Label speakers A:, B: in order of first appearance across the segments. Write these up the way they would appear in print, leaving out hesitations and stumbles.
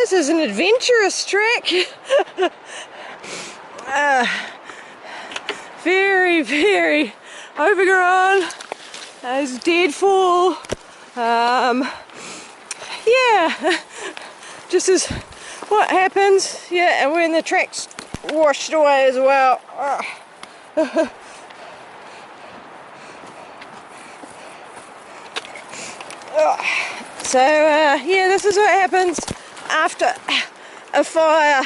A: This is an adventurous trek. Very, very overgrown. There's deadfall. Yeah, just as what happens. Yeah, and when the track's washed away as well. So yeah, this is what happens after a fire.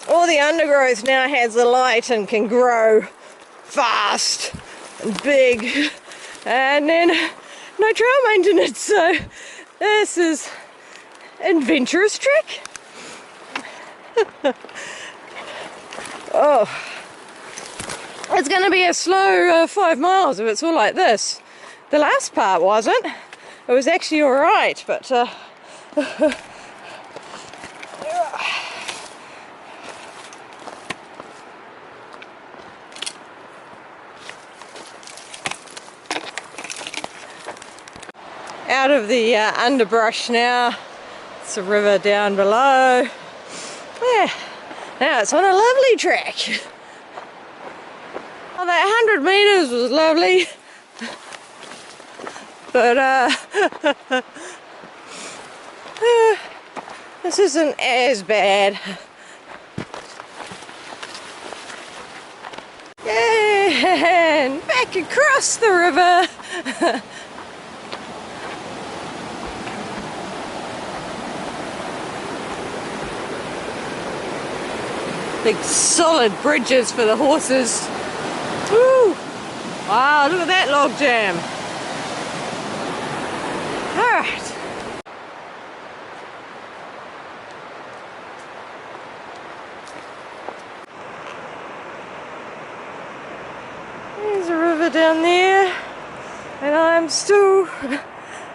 A: All the undergrowth now has the light and can grow fast and big, and then no trail maintenance. So this is adventurous trek. Oh, it's going to be a slow 5 miles if it's all like this. The last part wasn't. It was actually all right, but out of the underbrush now. It's a river down below. Yeah, now it's on a lovely track. Oh, that 100 meters was lovely, but this isn't as bad. Yeah, and back across the river. Big solid bridges for the horses. Woo! Wow, look at that log jam. Alright. There's a river down there, and I'm still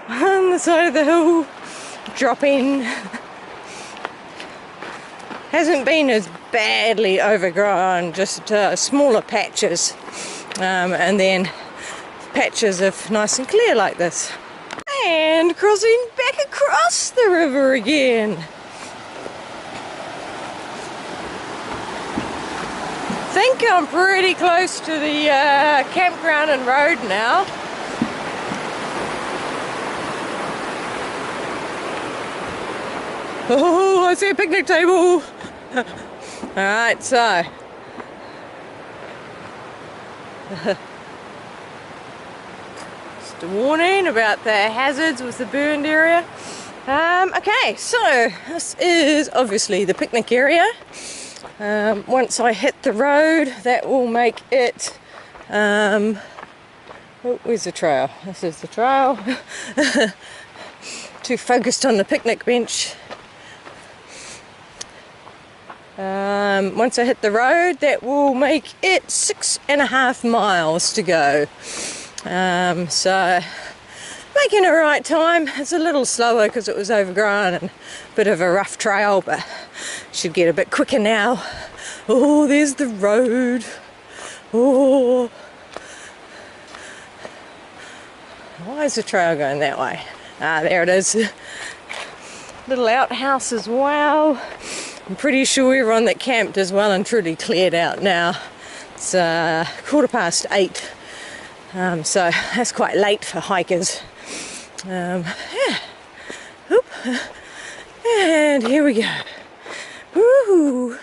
A: on the side of the hill, dropping. Hasn't been as badly overgrown, just smaller patches, and then patches of nice and clear like this. And crossing back across the river again. I think I'm pretty close to the campground and road now. Oh, I see a picnic table. Alright, so just a warning about the hazards with the burned area. Okay, so this is obviously the picnic area. Once I hit the road, that will make it oh, where's the trail? This is the trail. Too focused on the picnic bench. Once I hit the road, that will make it 6.5 miles to go. So making a right time. It's a little slower because it was overgrown and a bit of a rough trail, but should get a bit quicker now. Oh, there's the road. Oh, why is the trail going that way? Ah, there it is. Little outhouse as well. I'm pretty sure everyone that camped is well and truly cleared out now. It's 8:15, so that's quite late for hikers. Yeah. Oop. And here we go. Woohoo!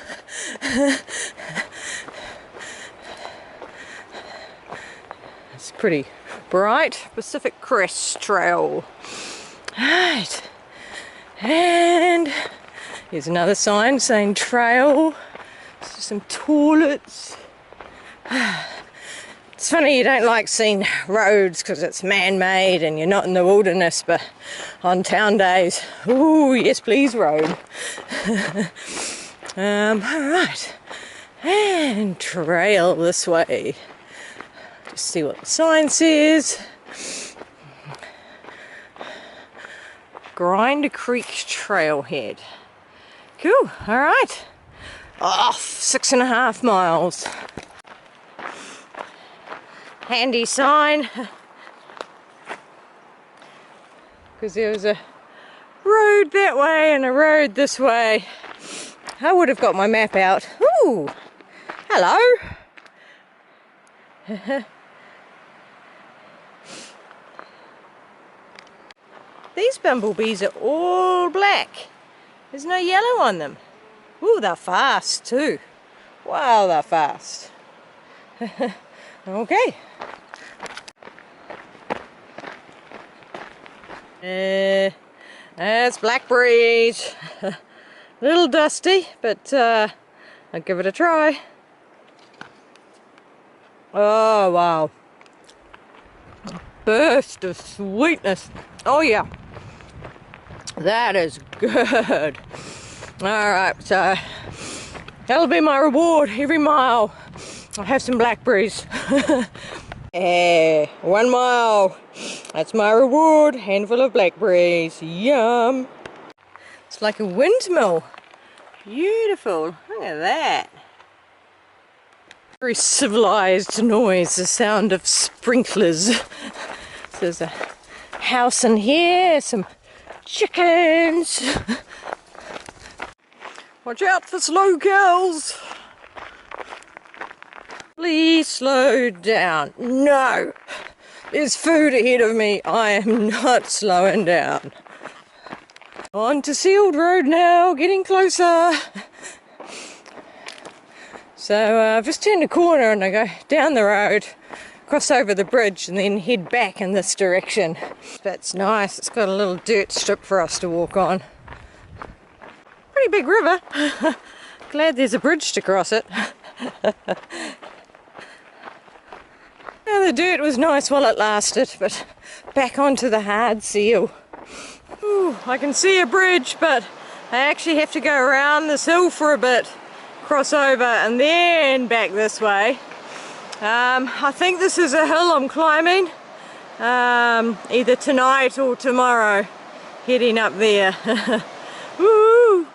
A: It's pretty bright. Pacific Crest Trail. Right. And here's another sign saying trail. Some toilets. It's funny you don't like seeing roads because it's man-made and you're not in the wilderness, but on town days, ooh, yes please road. Alright, and trail this way. Just see what the sign says. Grind Creek Trailhead. Cool, alright. Off 6.5 miles. Handy sign. Because there was a road that way and a road this way. I would have got my map out. Ooh, hello. These bumblebees are all black. There's no yellow on them. Ooh, they're fast too. Wow, they're fast. Okay. That's blackberries. A little dusty, but I'll give it a try. Oh, wow. A burst of sweetness. Oh, yeah. That is good. Alright, so that'll be my reward every mile. I'll have some blackberries. 1 mile. That's my reward. Handful of blackberries. Yum. It's like a windmill. Beautiful. Look at that. Very civilized noise, the sound of sprinklers. There's a house in here, some chickens. Watch out for slow cows. Please slow down. No! There's food ahead of me. I am not slowing down. On to Sealed Road now, getting closer. So I've just turned a corner and I go down the road, cross over the bridge and then head back in this direction. That's nice. It's got a little dirt strip for us to walk on. Pretty big river. Glad there's a bridge to cross it. Now, the dirt was nice while it lasted, but back onto the hard seal. Ooh, I can see a bridge, but I actually have to go around this hill for a bit, cross over and then back this way. I think this is a hill I'm climbing, either tonight or tomorrow, heading up there. Woo!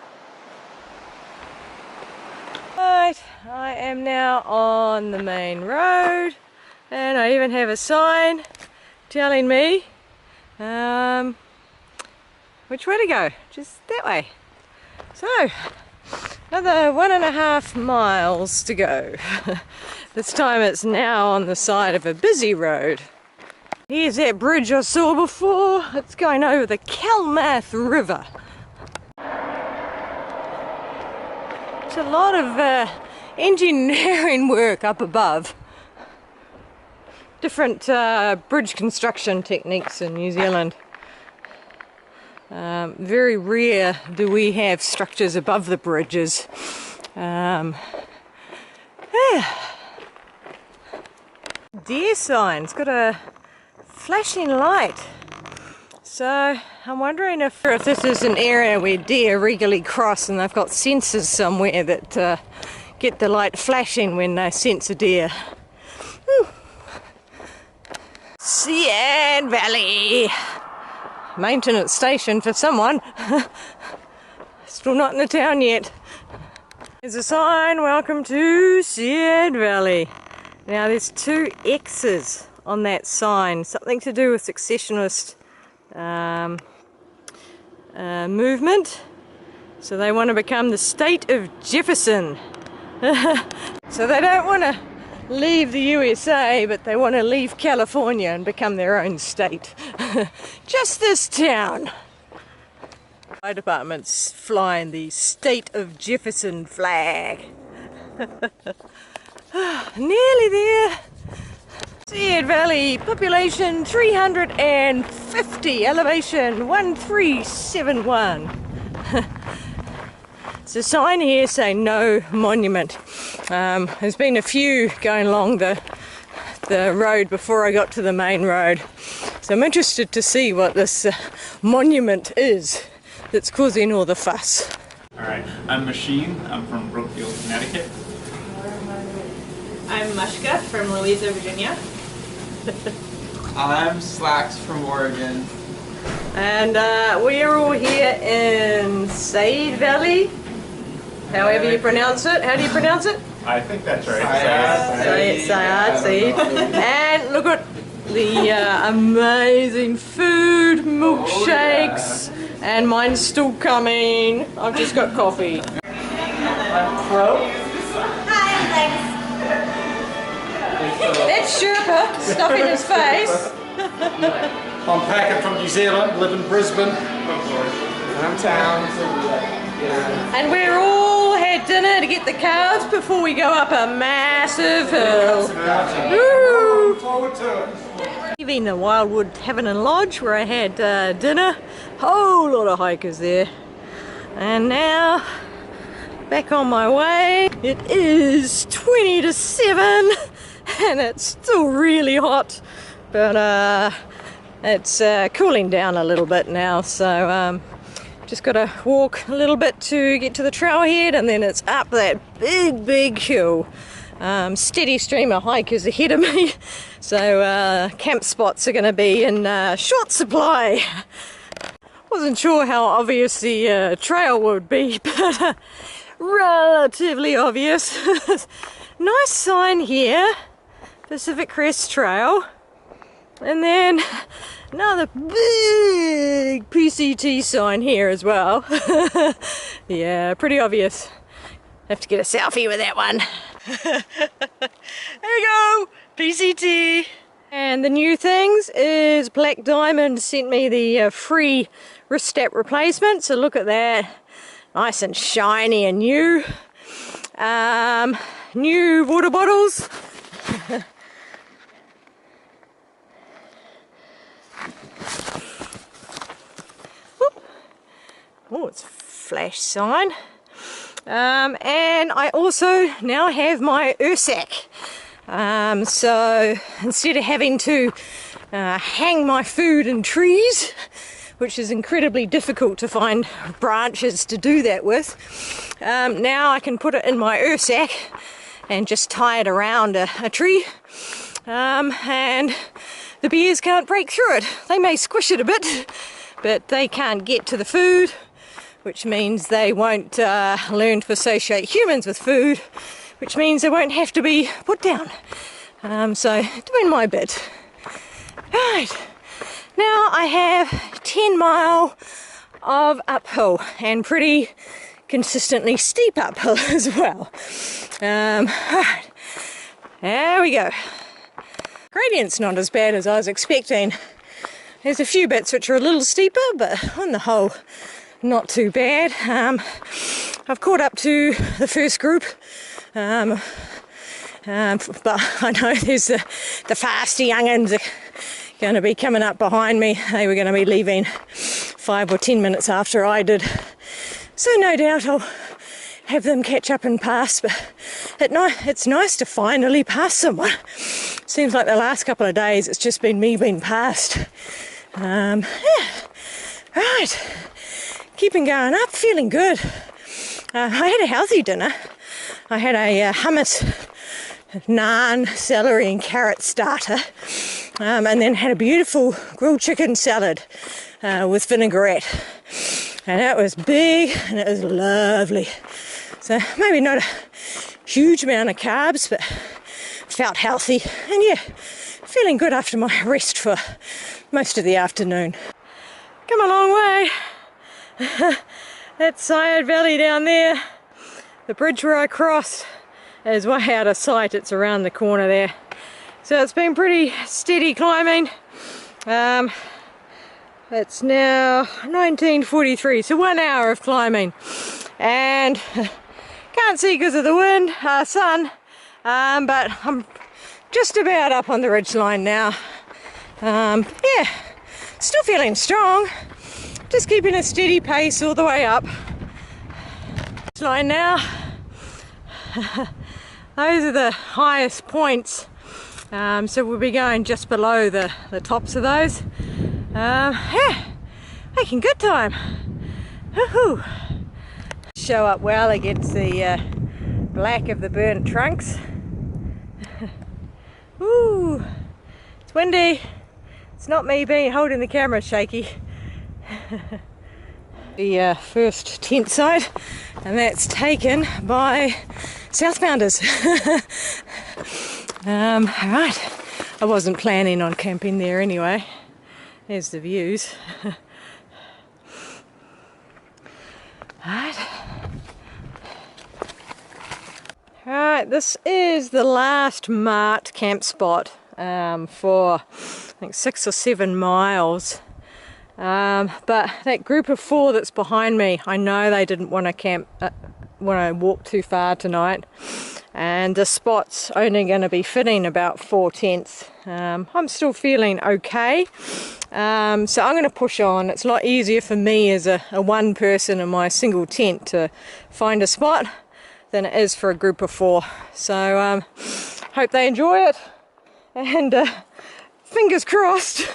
A: Right, I am now on the main road, and I even have a sign telling me which way to go, just that way. So, another 1.5 miles to go. This time it's now on the side of a busy road. Here's that bridge I saw before. It's going over the Kelmath River. There's a lot of engineering work up above. Different bridge construction techniques in New Zealand. Very rare do we have structures above the bridges. Yeah. Deer sign, it's got a flashing light. So I'm wondering if this is an area where deer regularly cross and they've got sensors somewhere that get the light flashing when they sense a deer. Whew. Sead Valley. Maintenance station for someone. Still not in the town yet. There's a sign, welcome to Sead Valley. Now there's 2 X's on that sign, something to do with successionist movement. So they want to become the state of Jefferson. So they don't want to leave the USA, but they want to leave California and become their own state. Just this town. Fire department's flying the state of Jefferson flag. Nearly there. Sead Valley, population 350, elevation 1371. There's a sign here saying no monument. There's been a few going along the road before I got to the main road. So I'm interested to see what this monument is that's causing all the fuss.
B: Alright, I'm Machine. I'm from Brookfield, Connecticut.
C: I'm Mushka from Louisa, Virginia.
D: I'm Slacks from Oregon.
A: And we are all here in Sead Valley. However you pronounce it. How do you pronounce it?
B: I think that's right.
A: Sead. And look at the amazing food, milkshakes, And mine's still coming. I've just got coffee. Thru? That's Sherpa stuffing his face.
E: I'm packing from New Zealand, live in Brisbane. I'm town.
A: And we're all had dinner to get the carbs before we go up a massive hill. Woo!
E: Forward to it.
A: Leaving the Wildwood Tavern and Lodge where I had dinner. Whole lot of hikers there. And now back on my way. It is 20 to 7 and it's still really hot, but it's cooling down a little bit now, so just gotta walk a little bit to get to the trailhead, and then it's up that big hill. Steady stream of hikers ahead of me, so camp spots are going to be in short supply. Wasn't sure how obvious the trail would be, but relatively obvious. Nice sign here, Pacific Crest Trail, and then another big PCT sign here as well. Yeah, pretty obvious. Have to get a selfie with that one. There you go, PCT. And the new things is Black Diamond sent me the free wrist replacement, so look at that, nice and shiny and new. New water bottles. Oh, it's a flash sign. And I also now have my Ursack. So instead of having to hang my food in trees, which is incredibly difficult to find branches to do that with, now I can put it in my Ursack and just tie it around a tree, and the bears can't break through it. They may squish it a bit, but they can't get to the food, which means they won't learn to associate humans with food, which means they won't have to be put down. So doing my bit. Right, now I have 10 mile of uphill, and pretty consistently steep uphill as well. Right, there we go. Gradient's not as bad as I was expecting. There's a few bits which are a little steeper, but on the whole, not too bad. I've caught up to the first group, but I know there's the faster young'uns going to be coming up behind me. They were going to be leaving 5 or 10 minutes after I did, so no doubt I'll have them catch up and pass, but it's nice to finally pass someone. Seems like the last couple of days it's just been me being passed. Yeah, right, keeping going up, feeling good. I had a healthy dinner. I had a hummus, naan, celery and carrot starter, and then had a beautiful grilled chicken salad with vinaigrette, and that was big and it was lovely. So maybe not a huge amount of carbs, but felt healthy, and yeah, feeling good after my rest for most of the afternoon. Come a long way. That Syed Valley down there, the bridge where I crossed is way out of sight. It's around the corner there. So it's been pretty steady climbing. It's now 19:43, so 1 hour of climbing, and can't see because of the wind, sun, but I'm just about up on the ridge line now. Yeah, still feeling strong, just keeping a steady pace all the way up. Ridge line now. Those are the highest points, so we'll be going just below the tops of those. Yeah, making good time. Woohoo! Show up well against the black of the burnt trunks. Ooh, it's windy. It's not me holding the camera shaky. The first tent site, and that's taken by southbounders. Right, I wasn't planning on camping there anyway. There's the views. Alright, this is the last marked camp spot for I think 6 or 7 miles. But that group of 4 that's behind me, I know they didn't want to camp, want to walk too far tonight. And the spot's only going to be fitting about 4 tents. I'm still feeling okay. So I'm going to push on. It's a lot easier for me as a one person in my single tent to find a spot than it is for a group of 4. So hope they enjoy it, and fingers crossed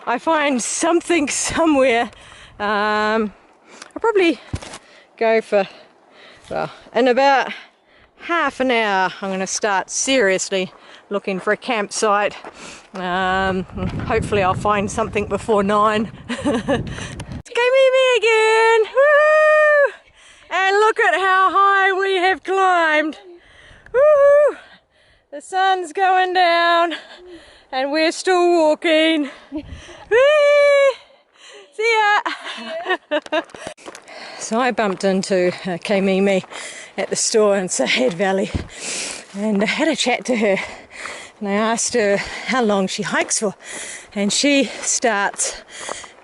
A: I find something somewhere. I'll probably go for, well, in about half an hour I'm going to start seriously looking for a campsite. Hopefully I'll find something before 9. Came me again! Woo! And look at how high we have climbed. Woo! The sun's going down and we're still walking. Whee! See ya! So I bumped into Kaimimi at the store in Sahed Valley and I had a chat to her, and I asked her how long she hikes for, and she starts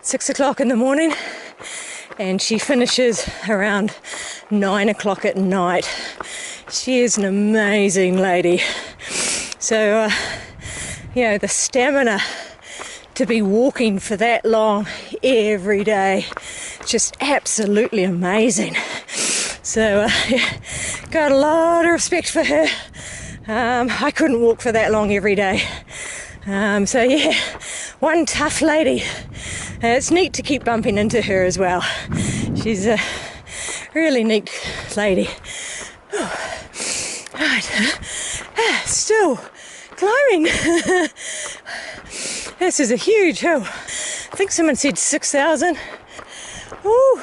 A: 6 o'clock in the morning and she finishes around 9 o'clock at night. She is an amazing lady. So you know, the stamina to be walking for that long every day, just absolutely amazing. So yeah, got a lot of respect for her. I couldn't walk for that long every day. So yeah, one tough lady. It's neat to keep bumping into her as well. She's a really neat lady. Right, still climbing. This is a huge hill. I think someone said 6,000. Ooh.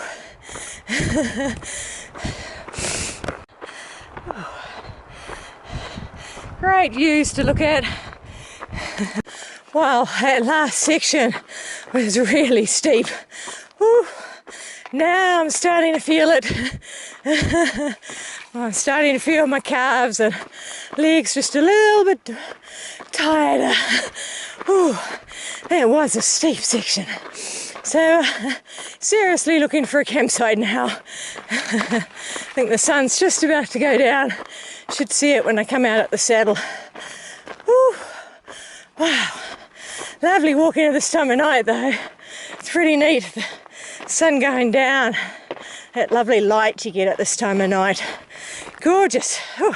A: Great views to look at. Wow, that last section was really steep. Ooh. Now I'm starting to feel it. I'm starting to feel my calves and legs just a little bit tighter. Ooh, that was a steep section. So, seriously looking for a campsite now. I think the sun's just about to go down. Should see it when I come out at the saddle. Ooh, wow, lovely walking at this time of night though. It's pretty neat. The sun going down, that lovely light you get at this time of night. Gorgeous. Ooh.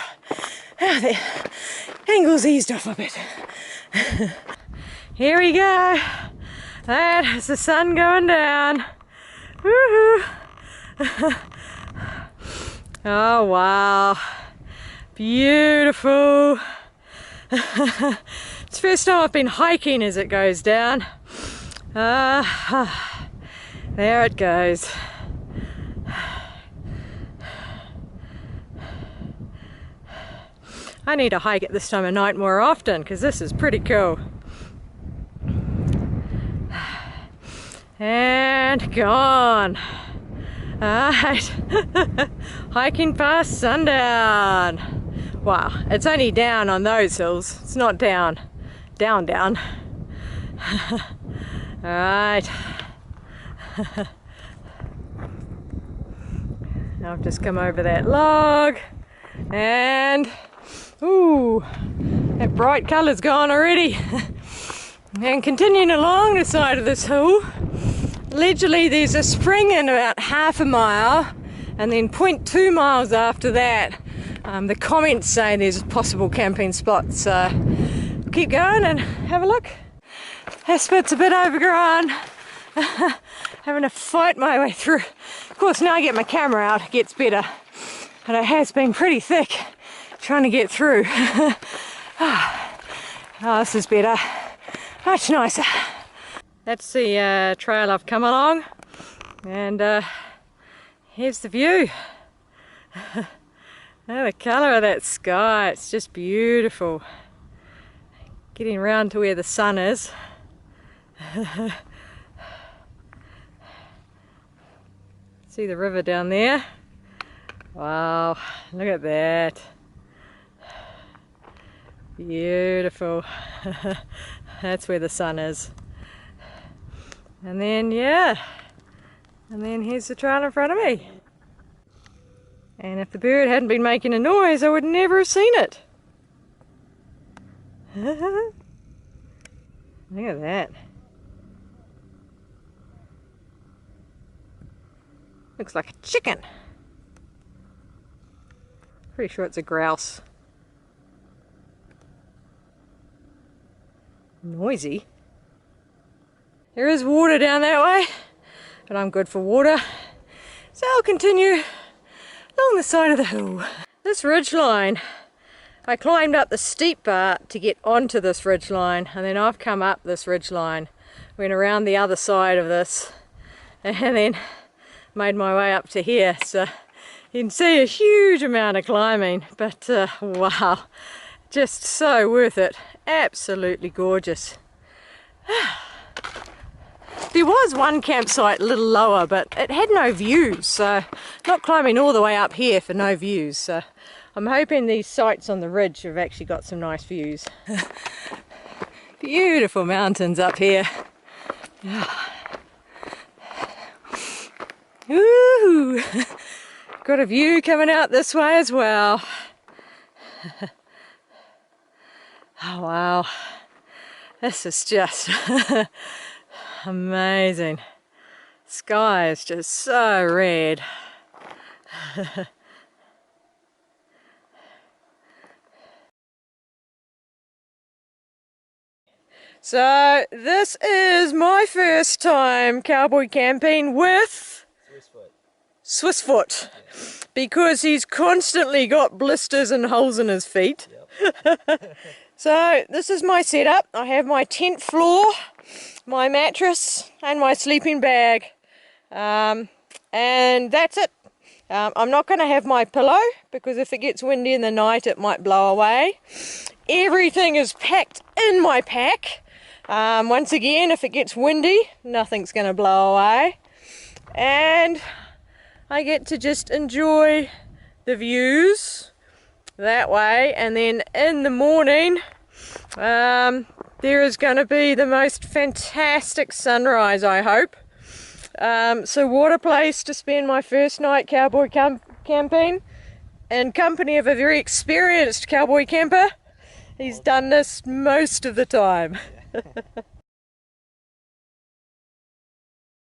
A: Oh, the angle's eased off a bit. Here we go. That is the sun going down. Woohoo! Oh wow, beautiful. It's the first time I've been hiking as it goes down. There it goes. I need to hike at this time of night more often because this is pretty cool. And gone. Alright. Hiking past sundown. Wow, it's only down on those hills. It's not down. Down. Alright. I've just come over that log and ooh, that bright colour's gone already. And continuing along the side of this hill, allegedly there's a spring in about half a mile, and then 0.2 miles after that the comments say there's a possible camping spot. So keep going and have a look. This bit's a bit overgrown. Having to fight my way through. Of course, now I get my camera out, it gets better, and it has been pretty thick trying to get through. Oh, this is better, much nicer. That's the trail I've come along, and here's the view. Oh, the colour of that sky, it's just beautiful. Getting around to where the sun is. See the river down there? Wow, look at that. Beautiful. That's where the sun is. And then, yeah, and then here's the trail in front of me. And if the bird hadn't been making a noise, I would never have seen it. Look at that. Looks like a chicken. Pretty sure it's a grouse. Noisy. There is water down that way, but I'm good for water, so I'll continue along the side of the hill. This ridgeline, I climbed up the steep part to get onto this ridgeline, and then I've come up this ridgeline, went around the other side of this, and then made my way up to here. So you can see a huge amount of climbing, but wow, just so worth it. Absolutely gorgeous. There was one campsite a little lower, but it had no views, so not climbing all the way up here for no views. So I'm hoping these sites on the ridge have actually got some nice views. Beautiful mountains up here. Woo! Got a view coming out this way as well. Oh wow, this is just amazing. Sky is just so red. So this is my first time cowboy camping with Swissfoot, because he's constantly got blisters and holes in his feet. Yep. So this is my setup. I have my tent floor, my mattress and my sleeping bag, and that's it. I'm not going to have my pillow because if it gets windy in the night it might blow away. Everything is packed in my pack. Once again, if it gets windy, nothing's going to blow away, and I get to just enjoy the views that way. And then in the morning there is going to be the most fantastic sunrise, I hope. So what a place to spend my first night cowboy camping in company of a very experienced cowboy camper. He's done this most of the time.